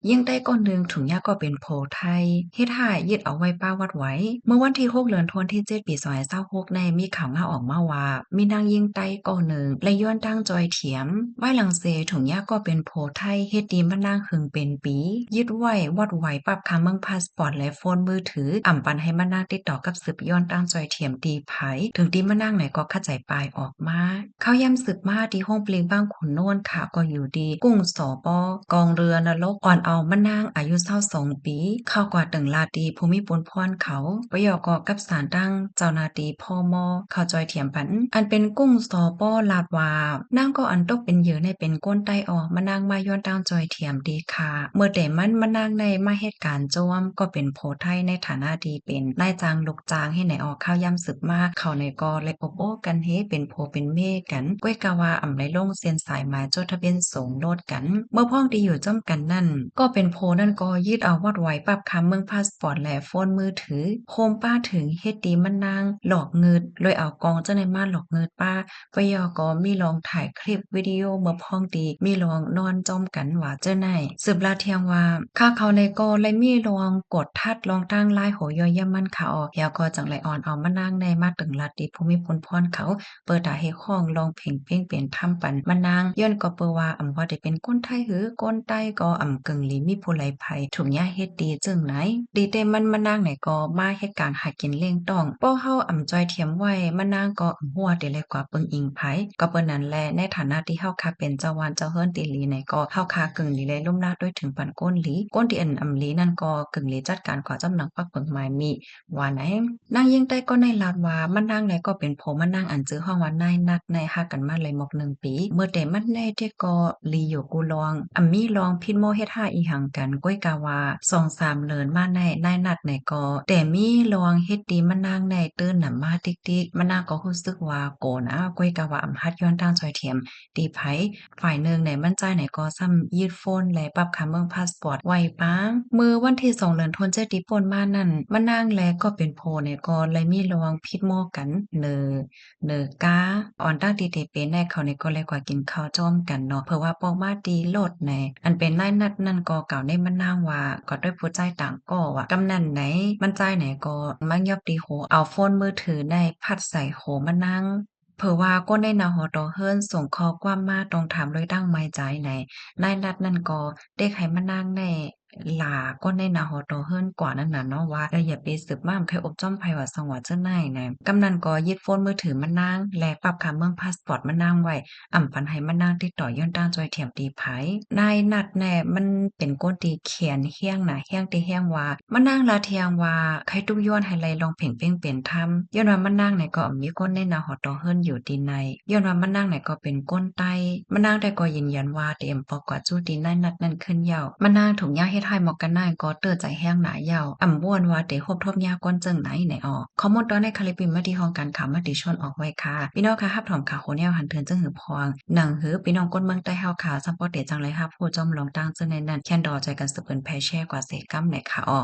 ยิ่งได้ก้อนหนึ่งถุงยาก็เป็นโพไทยเฮ็ดให้ยึดเอาไว้ป้าวัดไว้เมื่อวันที่6เดือนธันวาคมที่7ปี2026ในมีข่าวง่าออกมาว่ามีนางยิ่งใต้ก้อนหนึ่งและย้อนตั้งจอยเถียมไว้หลังเซถุงยาก็เป็นโพไทยเฮ็ดดีมานางหึงเป็นปียึดไว้วัดไว้ปรับคำเมืองพาสปอร์ตและโฟนมือถืออ่ำปันให้มานางติดต่อกับสืบย้อนตั้งจอยเถียมตีไผถึงที่มานางไหนก็เข้าใจปลายออกมาเขาย้ำสืบมาที่ห้องปลิงบ้างขุนโน่นค่ะก็อยู่ดีกุ้งสอปอกองเรือนรกอ่อนเอามานางอายุ22ปีเข้ากว่าตึงลาตีภูมิปนพรเขาปยกกับสารตั้งเจ้านาตีพ่อมอเข้าจอยเถียมปันอันเป็นกุ้งสอปอลาดว่านางก็อันตกเป็นเหยื่อในเป็นก้นใต้ออกมานางมาย้อนตั้งจอยเถียมดีค่ะเมื่อแต่มันมานางในมาเหตุการณ์จวมก็เป็นโพไทยในฐานะดีเป็นนายจางลูกจางให้ไหนออกข้าวย่ำสึกมากเขาในก็เลยอบโอ้กันเฮเป็นโพเป็นเมฆกันก้วยกาวาอ่ำไรลงเซียนสายหมายจดทะเบียนสงโลดกันเมื่อพ้องดีอยู่จ้อมกันนั่นก็เป็นโพนั่นก็ยืดเอาวัดไว้ปรับคำเมืองพาสปอร์ตและโฟนมือถือโคมป้าถึงเฮ็ดดีมันนางหลอกเงินเลยเอากองเจ้าในม่านหลอกเงินป้าปยก็มีลองถ่ายคลิปวิดีโอเมื่อพ้องดีมีลองนอนจอมกันว่าเจ้าไหนสืบลาเทียงว่าข้าเขาในก็เลยมีลองกดทัดลองตั้งลายโหยอย่ามันเขาออกแล้วก็จังไรอ่อนเอามานางในมาตึงลัดดีภูมิพลพรเขาเปิดตาให้ข้องลองเพ่งเพ่งเป็นทำปันมานางย้อนก็เปว่าอำว่าได้เป็นก้นไทยหือก้นใต้ก็อำกึ่งหลีมีผู้ไหลภัยถุงยาเฮ็ดดีจึงไหนดีเต็มมันมานางไหนก็มาเหตุการณ์หากินเลี้ยงต้องป้อเฮาอำจอยเทียมไว้มานางก็หัวเดเลยกว่าเปิงอิงไผก็เปิ้นนั้นแลในฐานะที่เฮาค่ะเป็นเจ้าวานเจ้าเฮิรนตีหลีไหนก็เฮาค่ะกึ่งหลีเลยลุ่มลาดด้วยถึงปันก้นหลีก้นที่อันอำหลีนั่นก็กึ่งหลีจัดการกว่าจำหนักปักเปิงหมายมีว่าไหนนางยิ่งใต้ก็ในลาดว่ามานางไหนก็เป็นโผมานางอันจื้อห้องว่านายนัดในฮักกันมาเลยหมก1ปีเมื่อแต่มันแน่ที่ก็ลีอยู่กูลองมีลองพิดโมเฮ็ดหาอีหังกันก้อยกาว่า2-3เลินมาในนายนัดไหนก็แต่มีลองเฮ็ดดีมานางในตื้นน่ะมาติ๊กๆมานางก็รู้สึกว่าโกนะก้อยกาว่าฮัดย้อนทางจอยเทียมตีไผฝ่ายหนึ่งไหนมั่นใจไหนก็ซ้ำยืดโฟนและปรับคำเมืองพาสปอร์ตไว้ป้างมือวันที่2เดือนธันวาคมที่ป่นมานั่นมานางแลก็เป็นโพเนี่ยก็เลยมีลองพิดโมกันเนอกาออนตั้งตีเตเป็นแน่เขาเนี่ยก็เลยกว่ากินข้าวจ้อมกันเนาะเพราะว่าปอมาตีโลดในอันเป็นนายนัดนั่นก็เก่าในมันนางว่าก็ด้วยผู้ใจต่างก็ว่ากำนันไหนมันใจไหนก็มักยอบตีโหเอาโฟนมือถือได้พัดใส่โหมานั่งเผื่อว่าก็ได้นาหอตอเฮิรนส่งข้อความมาตรงถามเลยตั้งไม้ใจไหนนายนัดนั่นก็ได้ให้มานั่งแน่หลาก็ได้นาหอตอเฮิรนกว่านั้นน่ะเนาะว่าอย่าไปสืบมาใครอบจ้อมไผว่าสังว่าเจ้านายนะกำนันก็ยึดโฟนมือถือมานั่งและปรับค่าเมืองพาสปอร์ตมานั่งไว้ ปันให้มานั่งติดต่อย้อนต้านจอยเถียมตีไผนายนัดแน่มันเป็นก้นตีเขียนเฮี้ยงน่ะเฮี้ยงตีเฮี้ยงว่ามานั่งลาเทียงว่าใครตุกย้อนให้ไลลองเพ่งเป้งเป็นธรรมย้อนว่ามานั่งไหนก็มีก้นในนาหอตอเฮิรนอยู่ตีในย้อนว่ามานั่งไหนก็เป็นก้นไตมานั่งแต่ก็ยืนยันว่าเตรียมปอกกว่าจู้ตีนายนัดนั่นขึ้นเยามานั่งถุงยาเฮ็ดให้หมอกกันนายก็เตื้อใจแห้งหนาเยาบ้วนว่าเตฮบทบยาก้นจึงไหนออกข้อมูลตอนในคลิปมาที่ห้องการข่าวมาติชนออกไว้ค่ะพี่น้องค่ะฮับถอมข่าวโหแนวหันเทินจึงหือพองหนังหือพี่น้องก้นเมืองใต้เฮาข่าวซัมปอเตจังเลยค่ะผู้จอมลองตั้งซึ่งในนั้นแคนดอใจกันสืบเปิ้นแพแช่กว่าเสกำในค่ะอ้อ